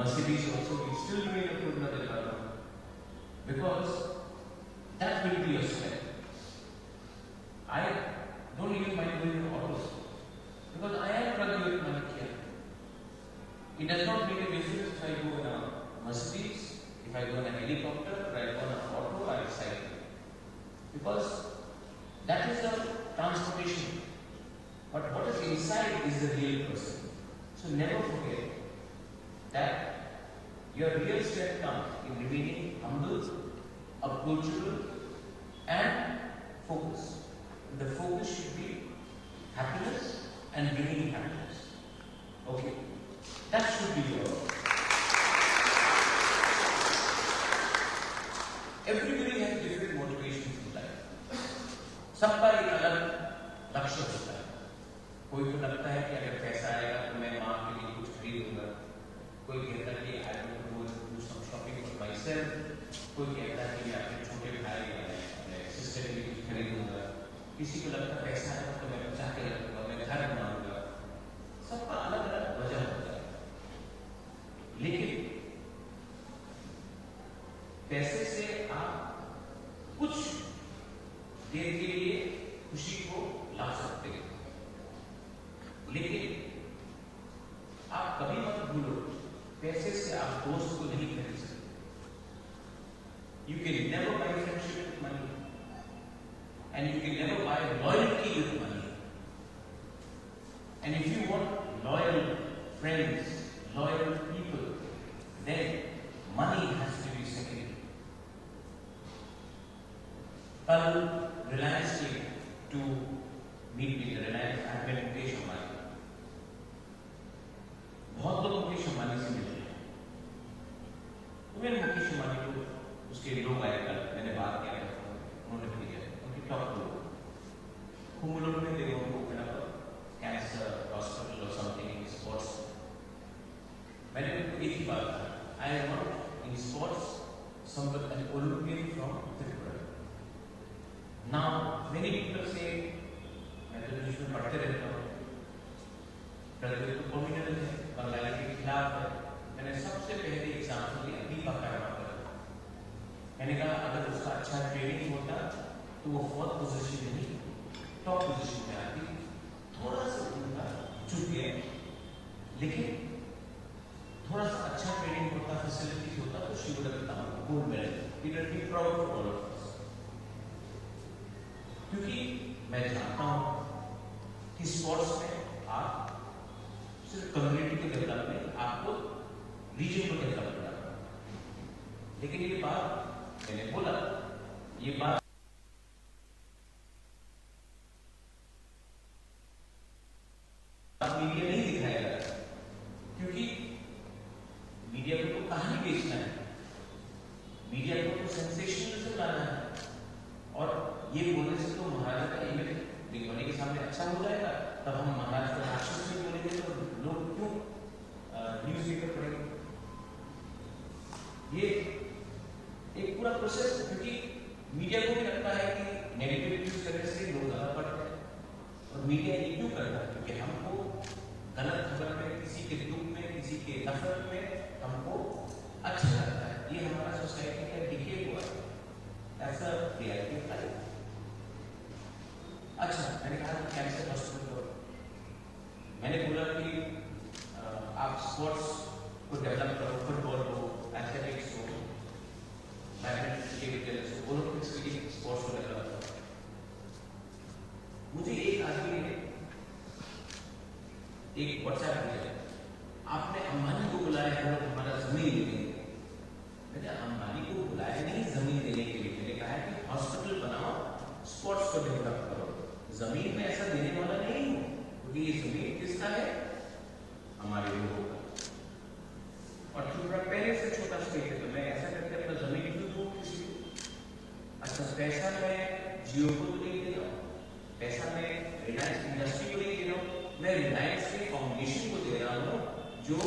Mercedes also, we still doing a good another because that will be your strength. I don't even mind doing autos because I am running with my Kia. It does not make a difference if I go in a Mercedes, if I go in a helicopter, or I go in an auto, or I cycle. Because that is the transportation. But what is inside is the real person. So never forget that your real strength comes in remaining humble, approachable, and focused. The focus should be happiness and bringing happiness. Okay, that should be your. Everybody has different motivations in life. सबका एक अलग लक्ष्य होता है. कोई को लगता है कि अगर पैसा आएगा तो मैं माँ के लिए कुछ खरीदूंगा. कोई कहता है कि I want to do some shopping for myself. कोई कहता है कि मैं अपने छोटे भाई या अपने सिस्टर के लिए कुछ खरीदूंगा. किसी को लगता है पैसा आएगा तो मैं बचा के रखूंगा, मैं घर बनाऊंगा. सबका अलग अलग वजह होता है. लेकिन पैसे से आप कुछ देर के लिए खुशी को ला सकते हैं, लेकिन आप कभी मत भूलो पैसे से आप दोस्त को नहीं खरीद सकते. You can never buy friendship with money, and you can never buy loyalty with money. And if you want loyal friends, loyal people, then money has to be secondary. कल रिलायंस के to meet with Reliance I met Mukesh Ambani. बहुत लोग मुकेश अंबानी से मिले हैं. तो मैंने मुकेश अंबानी को उसके लोग आए कल, मैंने बात किया, उन्होंने भेजा उनकी टॉप लोग खूब लोगों ने देखा उनको कैंसर हॉस्पिटल और समथिंग इन स्पोर्ट्स. मैंने उनको एक ही बात कहा, I want in sports someone N Olympian from Tripura. Now many people say मैं तो जिसमें पढ़ते रहता हूँ, प्रकृति तो कम्युनल है, बंगाली के खिलाफ है. मैंने सबसे पहले एग्जाम्पल दिया बूबागारा पर. मैंने कहा अगर उसका अच्छा ट्रेनिंग होता तो वो फोर्थ पोजीशन में नहीं टॉप पोजीशन में आती. थोड़ा सा उनका चुप गया, लेकिन थोड़ा सा अच्छा ट्रेनिंग होता, फैसिलिटीज होता तो she would have become gold medal. It will be proud for all of us. क्योंकि मैं जानता हूं कि स्पोर्ट्स में आप सिर्फ कम्युनिटी को डेवलप नहीं, आपको रीजन को डेवलप करना. लेकिन ये बात मैंने बोला, ये बात मीडिया नहीं दिखाएगा, क्योंकि मीडिया को तो कहानी बेचना है, मीडिया को तो सेंसेशनलिज्म लाना है. और ये बोलने से तो महाराजा का इमेज दिखवाने के सामने अच्छा हो जाएगा. तब हम महाराज को राक्षस में बोलेंगे तो लोग क्यों न्यूज पेपर पढ़ेंगे. ये एक पूरा प्रोसेस, क्योंकि मीडिया को भी लगता है कि नेगेटिव न्यूज करने से लोग ज्यादा पढ़ते हैं. और मीडिया ये क्यों करता है? क्योंकि हमको गलत खबर में, किसी के दुख में, किसी के नफरत में हमको अच्छा लगता है. ये हमारा सोसाइटी का डिके हुआ है. ऐसा रियलिटी है. अच्छा, मैंने कहा कैंसर हॉस्पिटल को मैंने बोला कि आप स्पोर्ट्स को डेवलप करो, फुटबॉल हो, एथलेटिक्स हो, बैडमिंटन हो, ओलंपिक्स के लिए स्पोर्ट्स को डेवलप करो. मुझे एक आदमी ने एक व्हाट्सएप भेजा, आपने अंबानी को बुलाया है और हमारा जमीन लेंगे. मैंने अंबानी को बुलाया नहीं जमीन देने के लिए, मैंने कहा है कि हॉस्पिटल बनाओ, स्पोर्ट्स को डेवलप करो. जमीन में ऐसा देने वाला नहीं हूं, क्योंकि ये जमीन किसका है? हमारे लोगों का. और त्रिपुरा पहले से छोटा स्टेट है, तो मैं ऐसा करके अपना जमीन क्यों दूं किसी को? अच्छा, पैसा मैं जियो को तो नहीं दे रहा हूं, पैसा मैं रिलायंस इंडस्ट्री को नहीं दे रहा हूं, मैं रिलायंस के फाउंडेशन को दे रहा हूं जो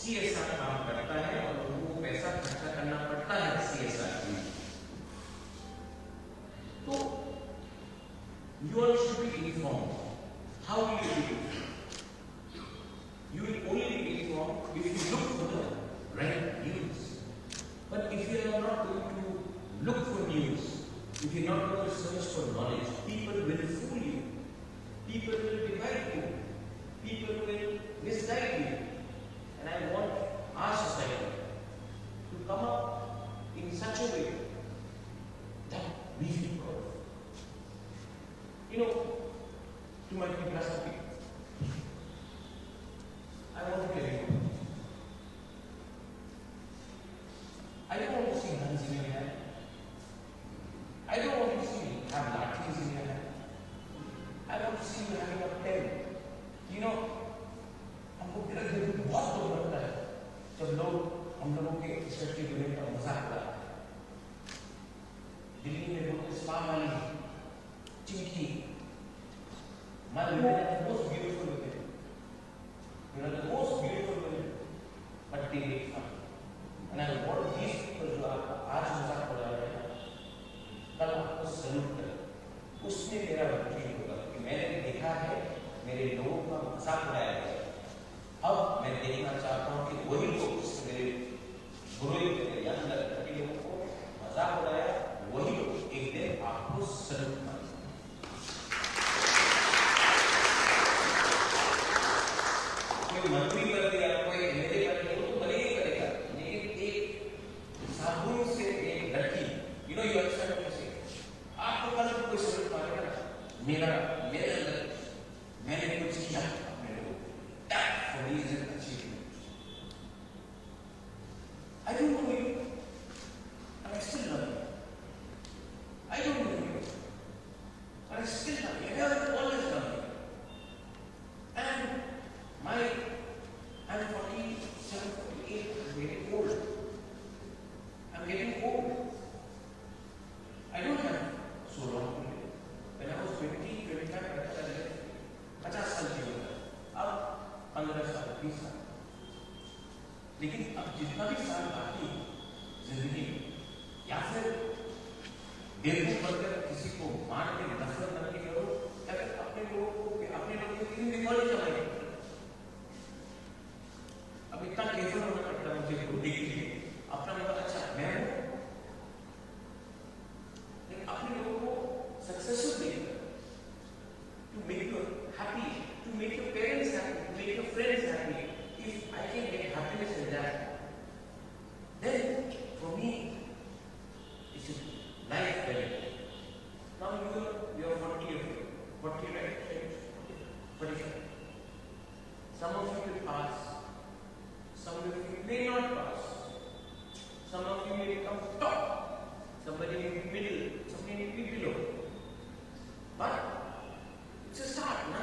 CSR काम करता है और उनको पैसा खर्चा करना पड़ता है CSR में. तो you all should be informed. How will you be informed? You will only be informed if you look for the right news. But if you are not going to look for news, if you are not going to search for knowledge, people will fool you. People will divide you. People will misguide you. And I want our society to come up in such a way that we feel proud. You know, to my people, I want to tell you, I don't want to see guns in your hand. I don't want to see you have lathis in your hand. I want to see you having a pen. You know, हमको धीरे धीरे बहुत दुख लगता है जब लोग हम लोगों के स्पेशली यूनिट का मजाक उड़ाते हैं। दिल्ली में लोग स्पा वाली Chinki, my women are the most beautiful women. You know, the most beautiful women, but they make fun. And I want these people जो आप आज मजाक उड़ा रहे हैं, कल आपको सल्यूट करें। उसमें मेरा वकील होगा कि मैंने देखा है मेरे लोगों का मजाक उड़ाया गया। अब मैं देखना चाहता हूँ कि वही लोग मेरे गुरु के यंग लड़के लोगों को मजाक उड़ाया, वही लोग एक दिन आपको सल्यूट करें। कोई मंत्री कर दिया, कोई मेरे कर दिया, वो तो भले ही करेगा। लेकिन एक साबुन से एक लड़की, you know you understand what I'm saying? आपको कल कोई सल्यूट मारेगा ना, मेरे अंदर मैंने कुछ किया अपने लोगों को, that for me is an achievement. I don't know you, and I still love you. I don't know you, but I still love you. I have always loved you. And I'm 47, 48, I'm getting old. I'm getting old. I don't have so long to live. When I was 20, 25, I lived 50 साल जीवन, अब 15 साल, 20 साल। लेकिन अब जितना भी साल बाकी जिंदगी में, या फिर बेवकूफ बनकर किसी को मार के नफरत करने की करो, या फिर अपने लोगों के लिए रिकॉर्ड चलाएंगे। अब इतना केवल होना पड़ता है मुझे को देख के अपना मतलब अच्छा मैं हूँ, लेकिन अपने लोगों को सक्सेसफुल देखकर to make you happy, to make your parents happy, to make your friends happy. If I can get happiness in that, then for me it's a life better. Now you are 40 right? 45. Some of you will pass. Some of you may not pass. Some of you may become top. Somebody may be middle. Somebody may be below. But it's a start, na?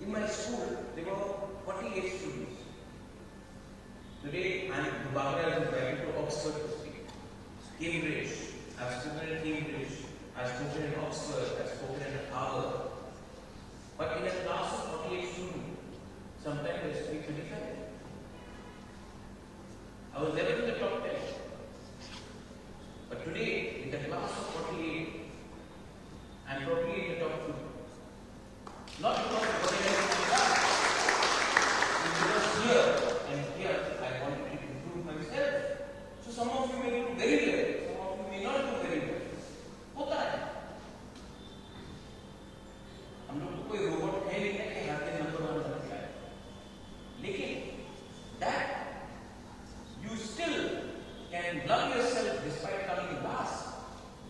In my school, there were 48 students. Today, I'm Bubagara is invited to Oxford to speak. Cambridge. I've spoken in Cambridge. I've spoken in Oxford. I've spoken in Harvard. But in a class of 48 students, sometimes I speak 25. I was never in the top 10. But today, in the class of 48, I'm probably in the top 2. Not because of what I have in my class. It's because here and here I wanted to improve myself. So some of you may do very well, some of you may not do very well. होता है। हम लोग को कोई robot है नहीं कि हर दिन नंबर 1 बन जाए। लेकिन that you still can love yourself despite coming last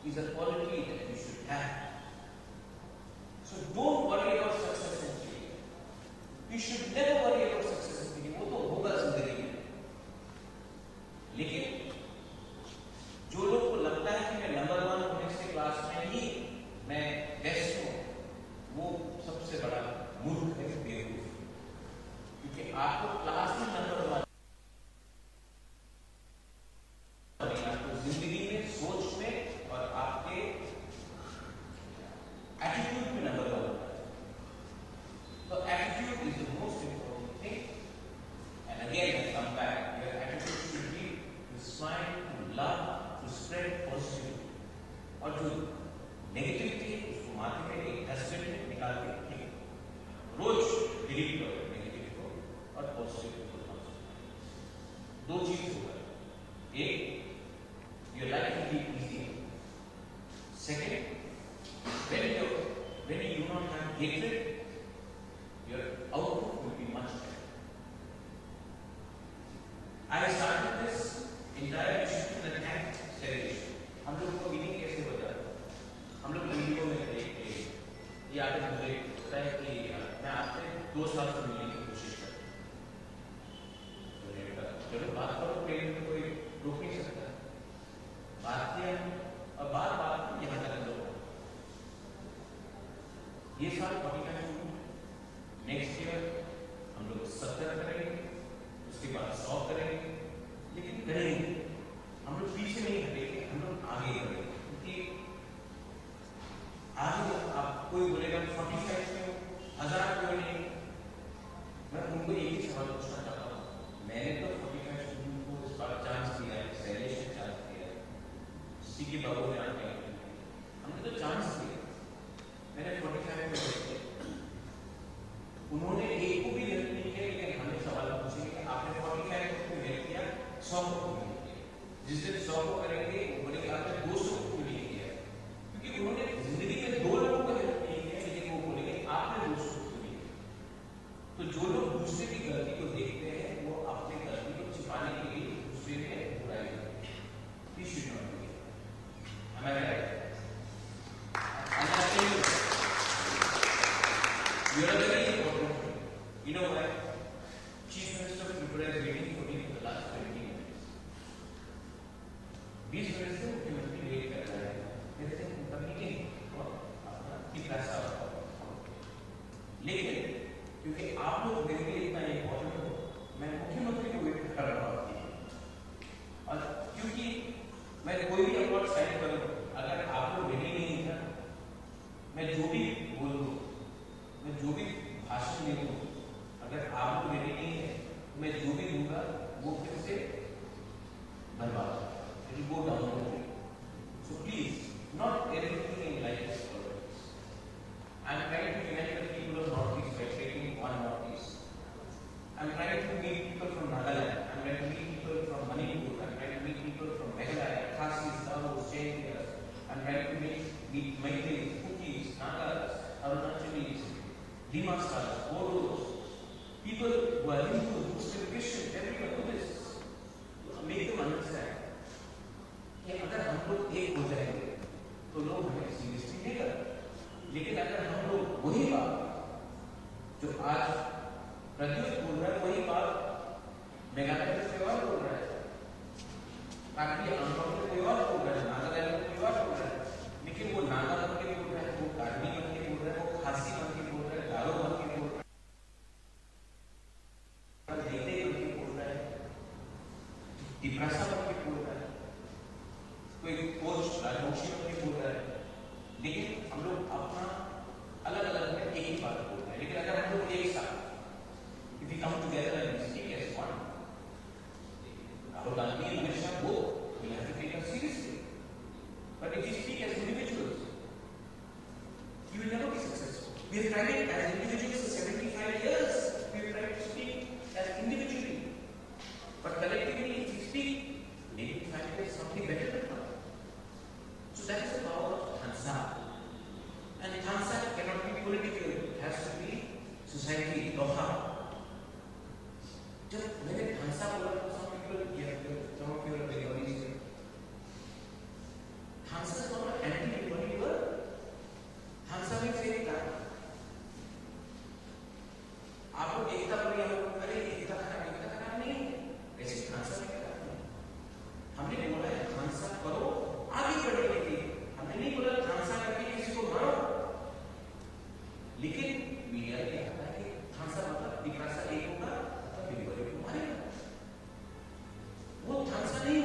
is a quality that you should have. So don't worry about success and failure. You should never worry about success and failure. वो तो होगा जिंदगी में। लेकिन जो लोग को लगता है कि मैं नंबर 1 होने से क्लास में ही मैं बेस्ट हूँ, वो सबसे बड़ा मूर्ख है, बेवकूफ। क्योंकि आपको क्लास में नंबर 1 आपको जिंदगी में, सोच में और आपके एटीट्यूड में नंबर 1 होता है। तो attitude is the most important thing. And again I come back, your attitude should be to smile, to love, to spread positivity. और जो नेगेटिविटी है उसको मार्केट में एक डस्टबिन में निकाल के रोज डिलीट करो नेगेटिव को और पॉजिटिव को। दो चीज होगा, एक your life will be easier. Second, when you do not have hatred, your output will be much better. I started this entire mission with a thank celebration. हम लोग को मीटिंग कैसे होता है? हम लोग वीडियो में देखते हैं, ये आगे मुझे लगता है कि मैं आपसे 2 साल से मिलने की कोशिश करता हूँ। चलो बात करो, प्रेम में कोई रोक नहीं सकता। बात किया और बात यहाँ तक लो। ये साल 45 नेक्स्ट ईयर हम लोग 70 करेंगे, उसके बाद 100 करेंगे, लेकिन करेंगे। हम लोग पीछे नहीं हटेंगे, हम लोग आगे बढ़ेंगे। क्योंकि आगे आप कोई बोलेगा 45 में 1000 क्यों नहीं, मैं उनको एक ही सवाल पूछना चाहता हूँ। मैंने तो 45 स्टूडेंट को इस बार चांस दिया है, शैलेश ने चांस दिया है, सीके बाबू ने आगे हमने तो चांस दिया। मैंने 45 में उन्होंने एक को भी हेल्प नहीं किया, लेकिन हमें सवाल पूछेंगे कि आपने 45 को हेल्प किया, 100 को नहीं किया। जिस दिन 100 को करेंगे वो बोलेंगे आपने 200 को नहीं किया, क्योंकि उन्होंने जिंदगी में 2 लोगों को हेल्प नहीं किया, लेकिन वो बोलेंगे आपने 200 को नहीं किया। तो जो लोग दूसरे की गलती को देखते हैं, वो अपने गलती को छिपाने के लिए दूसरे में बुराई करते हैं। This should not be. Am I right? And I tell you, you are very important. You know why? Chief Minister of Tripura is waiting for me for the last 20 minutes. 20 minutes से मुख्यमंत्री wait कर रहा है मेरे से करने के अपना पैसा। लेकिन क्योंकि आप लोग मेरे लिए इतना इम्पोर्टेंट हो, मैं मुख्यमंत्री को वेट कर रहा हूँ। और क्योंकि मैं कोई भी अवार्ड साइन करूँ, अगर आप लोग रेडी नहीं है, मैं जो भी बोलूँ, मैं जो भी भाषण दे दूँ, अगर आप लोग रेडी नहीं है, मैं जो भी दूंगा वो फिर से बर्बाद, it will go down the drain. So please, not everything in life is politics. I am trying to unite the people of Northeast by creating one Northeast. I am trying to meet people from Nagaland. I am trying to meet people from Manipur. I am trying to meet people from Meghalaya, Khasis, Davos, Jaintias. I am trying to meet Maithils, Kukis, Nagas, Arunachalis, Dimasas, Bodos, people who are Hindus, Muslim, Christian, everyone do this. Make them understand कि अगर हम लोग एक हो जाएंगे तो लोग हमें सीरियसली लेगा। लेकिन अगर हम लोग वही बात जो आज प्रद्युत बोल रहा है, वही बात मेघालय में कोई और बोल रहा है, ताकि आंध्र में कोई और बोल रहा है, नागालैंड में कोई और बोल रहा है, लेकिन वो नागा बन के बोल रहा है, वो कार्बी बन के बोल रहा है, वो खासी बन के बोल रहा है, गारो बन के बोल रहा है, देते बन के बोल रहा है, डिप्रेसा बन के बोल रहा है, कोई कोच राजवंशी बन के बोल रहा है। लेकिन हम लोग अपना अलग अलग में एक ही बात बोल रहे हैं। लेकिन अगर हम लोग एक साथ if we come together and speak as one, Rahul Gandhi and Amit Shah both will have to take us seriously. But if we speak as individuals, you will never be successful. We have tried it as individuals for 75 years. We have tried to speak as individually. But collectively, if we speak, maybe we find it something better than that. So that is the power of Tansa. And Tansa cannot be political. It has to be society, Loha. जब मैंने Tansa बोला तो some of you are very original. Tansa is not an anti-everybody word. Tansa means एकता. आप लोग एकता बोलिए, हम लोग अरे एकता खराब नहीं है। वैसे Tansa में क्या है? हमने बोला है Tansa करो आगे बढ़ने के लिए। हमने नहीं बोला Tansa करके किसी को मारो। लेकिन मीडिया ने कहा कि Tansa मतलब विकास एक होगा, तब everybody को मारेगा। वो Tansa नहीं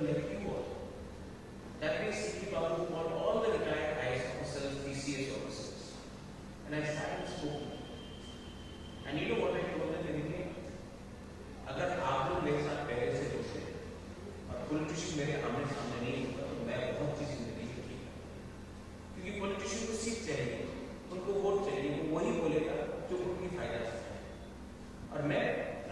people like you all. That means Sikhi Babu called all the retired IAS officers, TCS officers. And I started spoken. And you know what I told them anything? अगर आप लोग मेरे साथ पहले से होते और पॉलिटिशियन मेरे आमने सामने नहीं होता तो मैं बहुत चीज नहीं करूँगा, क्योंकि पॉलिटिशियन को सीट चाहिए, उनको वोट चाहिए, वो वही बोलेगा जो उनकी फायदा है। और मैं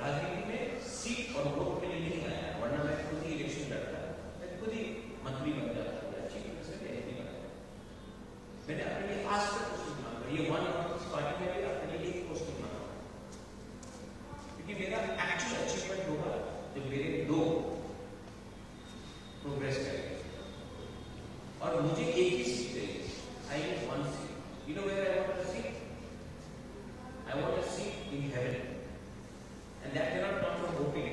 राजनीति में सीट और वोट के लिए नहीं आया, वरना मैं खुद ही इलेक्शन लड़ता, मैं खुद ही मंत्री बन जाता, अच्छी तरह से नहीं बना। मैंने अपने लिए आज तक कुछ नहीं मांगा, ये वन पार्टी में भी अपने लिए एक पोस्ट नहीं मांगा, क्योंकि मेरा एक्चुअल अचीवमेंट होगा जब मेरे लोग प्रोग्रेस करेंगे। और मुझे एक ही सीट चाहिए, I need one seat. You know where I want a seat? I want a seat in heaven, and that cannot come from voting,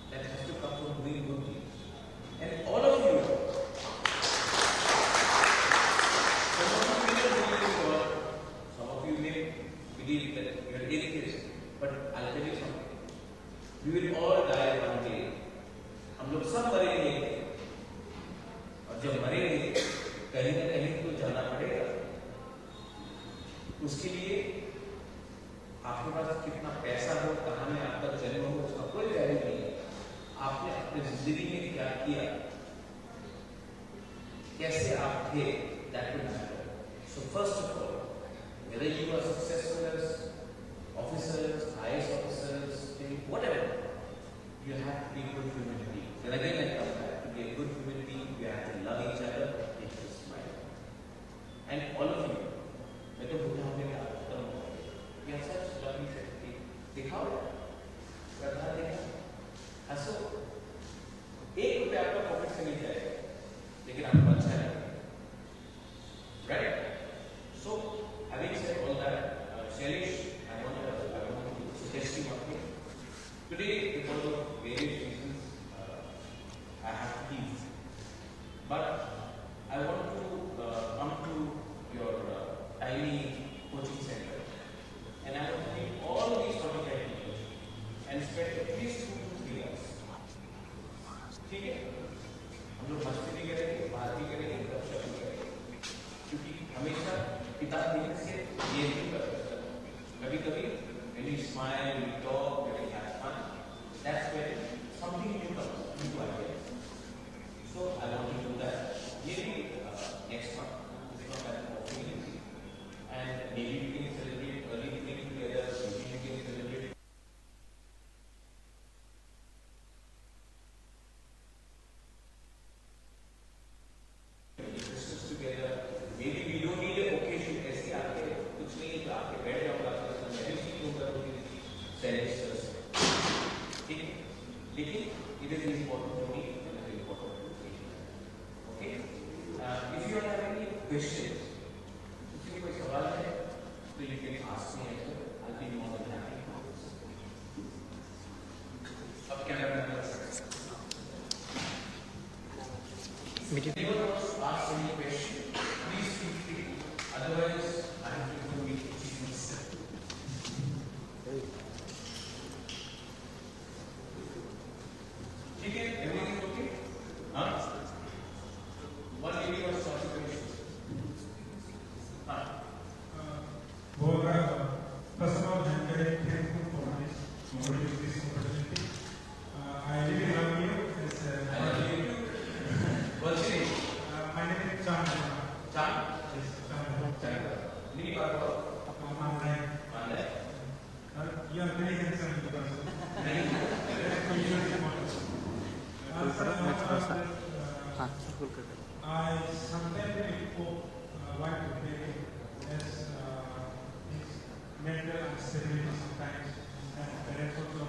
that has to come from doing good things. And all of you, some of you may not believe in God, some of you may believe that you are atheist, but I'll tell you something, we will all die one day. हम लोग सब मरेंगे, और जब मरेंगे कहीं ना कहीं तो जाना पड़ेगा। उसके लिए आपके पास कितना पैसा हो, कहाँ में आपका जन्म हो, उसका कोई वैल्यू नहीं है। आपने अपनी जिंदगी में क्या किया, कैसे आप थे, that will matter. So first of all, whether you are successful as officers, IAS officers, whatever, you have to be a good human being. And again, I come back, to be a good human being, you have to love each other, take a smile. And all of you, मैं तो बुढ़ा होने का आता हूँ, ये सच लगी सकती, दिखाओ, करना देखा, हंसो, ₹1 आपका पॉकेट से नहीं जाएगा, लेकिन आपको अच्छा है, right? So, having said all that, Shailesh, I want to suggest you one thing. Today, because of various reasons, I have to leave, but I want to come to your tiny coaching center, and I want to meet all these 45 people and spend at least 2 to 3 hours. ठीक है? हम लोग मस्ती भी करेंगे, बात भी करेंगे, गपशप भी करेंगे, क्योंकि हमेशा किताब देखने से ये नहीं कर सकता। कभी-कभी when you smile, you talk, when you have fun, that's when something new comes into our life. So I want to do that. Maybe next month, it's not that often, and maybe we can celebrate early evening together. Maybe we can celebrate Christmas together. Maybe we don't need an occasion. ऐसे आके कुछ नहीं तो आके बैठ जाओ class में meditation क्यों करोगे? सेलेक्टर्स, ठीक है? लेकिन it is important to me and it is important to you. Okay? If you have any questions, किसी कोई सवाल है तो you can ask me. I'll be more than happy. अब क्या करना है? If anyone wants to ask any question, please feel free. Otherwise, I have to go meet Jesus. ठीक है? Everything is okay? हाँ? One lady wants to ask a question. हाँ? Bubagara, first of all, I'm very thankful for this opportunity. I really love you. I love you. What's your name? My name is Chan. Chan? Yes, Chan. Chan. Nini baat karo. Manday. Manday. You are very handsome because Thank you. I sometimes want to take as mental instability sometimes, and parents also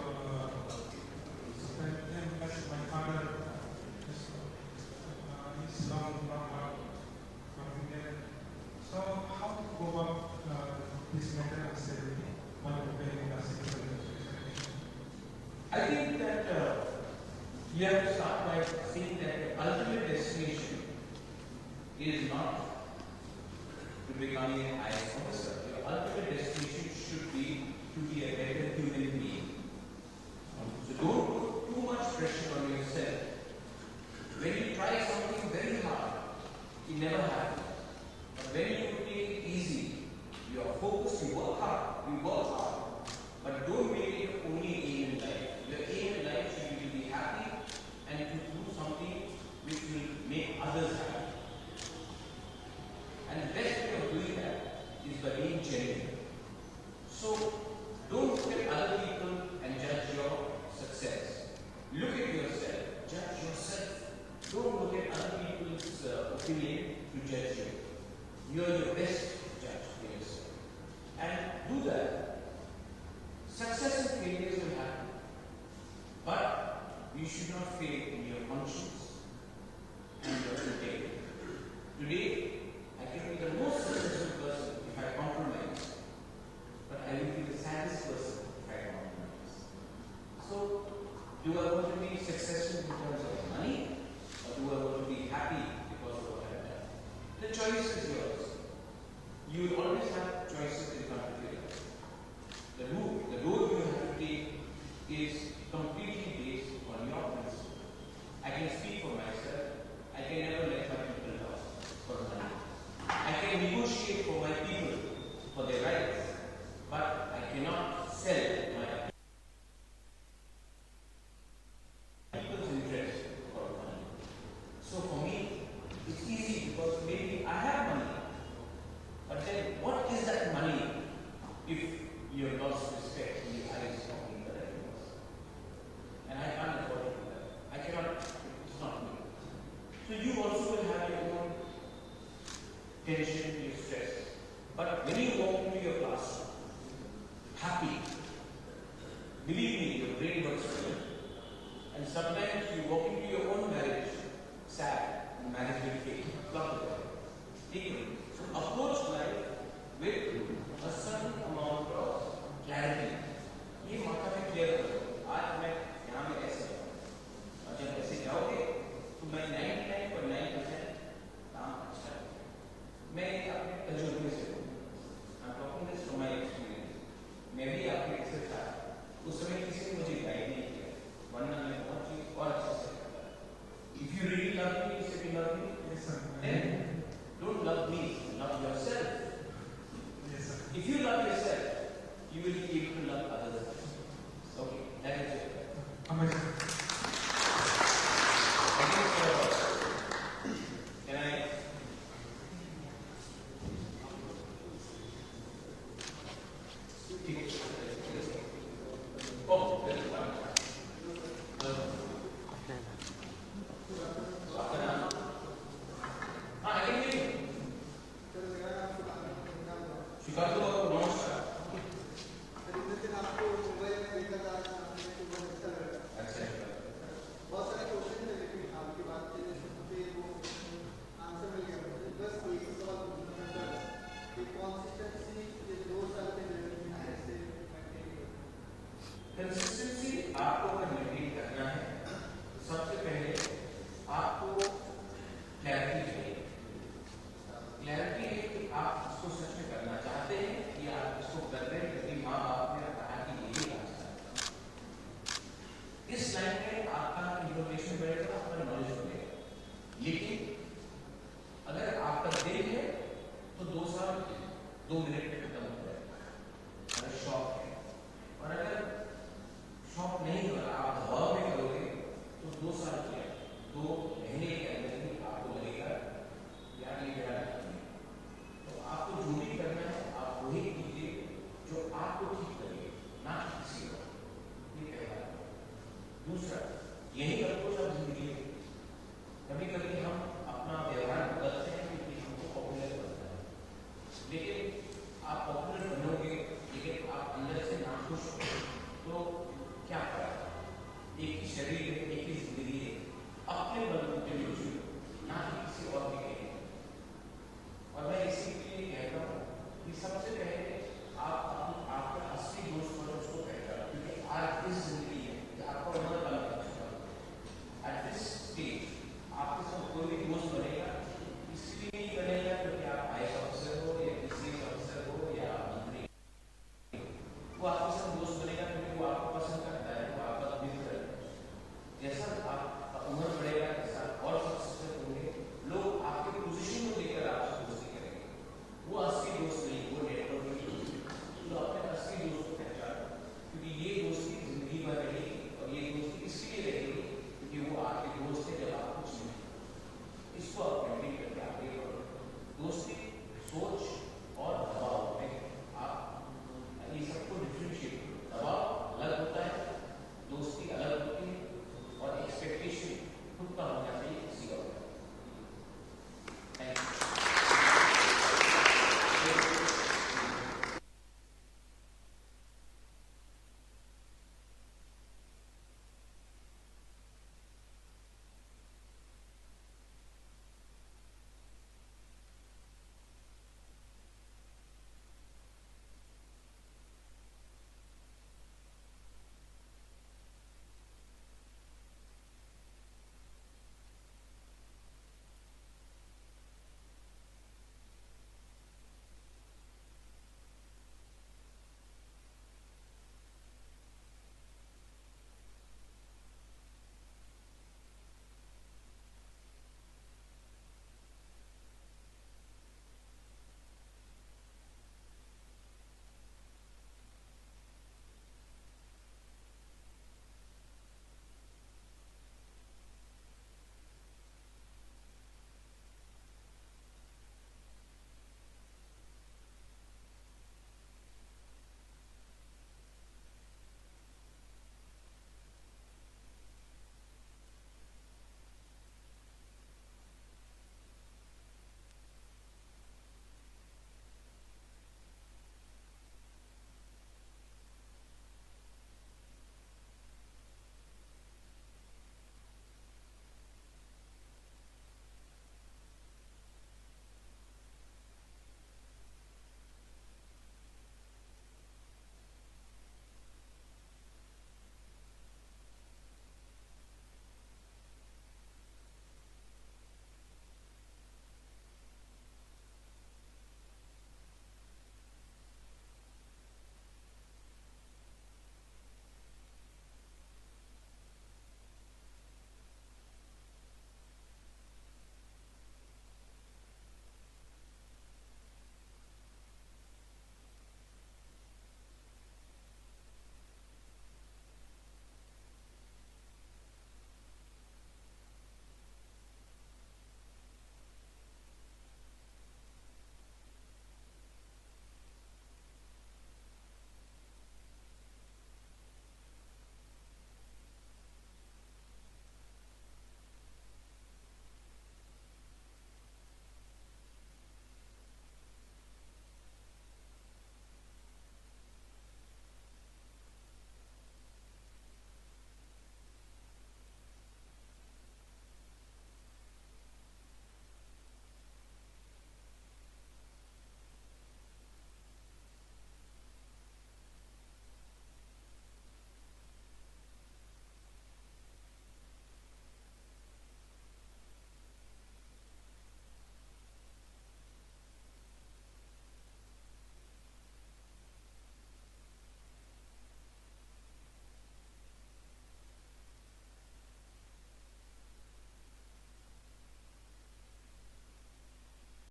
sometimes as my father is long out from there. So how to go about this mental instability while preparing the civil service? I think that you have to start by seeing that the ultimate destination is not to become an IAS officer. Your ultimate destination should be to be a better human being. So don't put too much pressure on yourself Don't look at other people's opinion to judge you. You are your best judge for yourself. And do that. Success and failures will happen. But you should not fail in your conscience and your integrity. Today, I can be the most successful person if I compromise, but I will be the saddest person if I compromise. So, do I want to be successful in terms of money, or do I want to be happy because of what I've done? The choice is yours. You will always have choices in front of you. The road you have to take is completely based on your principle. I can speak for myself. I can never let my people down for money. I can negotiate for my people for their rights, but I cannot sell my people's interest for money. So for me, it's easy because maybe I have money. But then what is that money if you have lost respect in the eyes of people that I was? And I can't afford to do that. I cannot, it's not me. So you also will have your own tension, your stress. But when you walk into your classroom, happy, believe me, your brain works for you. And sometimes you walk into your own marriage, sad, and marriage will fail. Love it. Equal. So approach life with a certain amount of clarity. ये माथा में clear करो आज मैं यहाँ में ऐसे जाऊँ और जब ऐसे जाओगे तो मैं 99.9% काम अच्छा करूँ मैं अपने तजुर्बे से I'm talking this from my experience मैं भी आपके कैसे था उस समय किसी ने मुझे गाइड नहीं किया वरना मैं बहुत चीज और अच्छे से करता If you really love me, you say you love me. Yes, sir. Then don't love me, love yourself. Yes, sir. If you love yourself, you will be able to love others. Okay, that is it. Amazing. I think, can I? Oh, very good. I can hear you. Shikar to namaskar. अच्छा बहुत सारे question है लेकिन आपकी बात के सुनते वो आंसर मिल गया मुझे बस एक सवाल पूछना था कि कंसिस्टेंसी ये 2 साल के जर्नी में कैसे मेंटेन कंसिस्टेंसी आपको अगर मेंटेन करना है तो सबसे पहले आपको क्लैरिटी चाहिए क्लैरिटी है कि आप इसको सच में करना चाहते हैं या आप इसको कर रहे हैं क्योंकि माँ बाप ने कहा कि यही रास्ता है इस लाइन में आपका इंफॉर्मेशन बढ़ेगा आपका नॉलेज बढ़ेगा लेकिन अगर आपका दिल है तो 2 साल 2 मिनट में खत्म हो जाएगा अगर शौक है और अगर शौक नहीं हो रहा आप दबाव में करोगे तो 2 साल क्या 2 महीने के अंदर ही आपको लगेगा यार ये मेरा नहीं तो आपको जो भी करना है आप वही कीजिए जो आपको ठीक लगे ना किसी को ये पहला दूसरा यही अप्रोच आप जिंदगी में कभी कभी हम अपना व्यवहार बदलते हैं क्योंकि हमको पॉपुलर बनता है लेकिन आप पॉपुलर बनोगे लेकिन आप अंदर से नाखुश हो तो क्या करेगा एक ही शरीर है एक ही जिंदगी है अपने बलबूते में जियो ना कि किसी और के लिए और मैं इसीलिए कहता हूँ कि सबसे पहले आप आपका असली दोस्त बनो उसको पहचानो क्योंकि आज इस जिंदगी है कि आपको उम्र अलग एट दिस स्टेज आपके साथ कोई भी दोस्त बने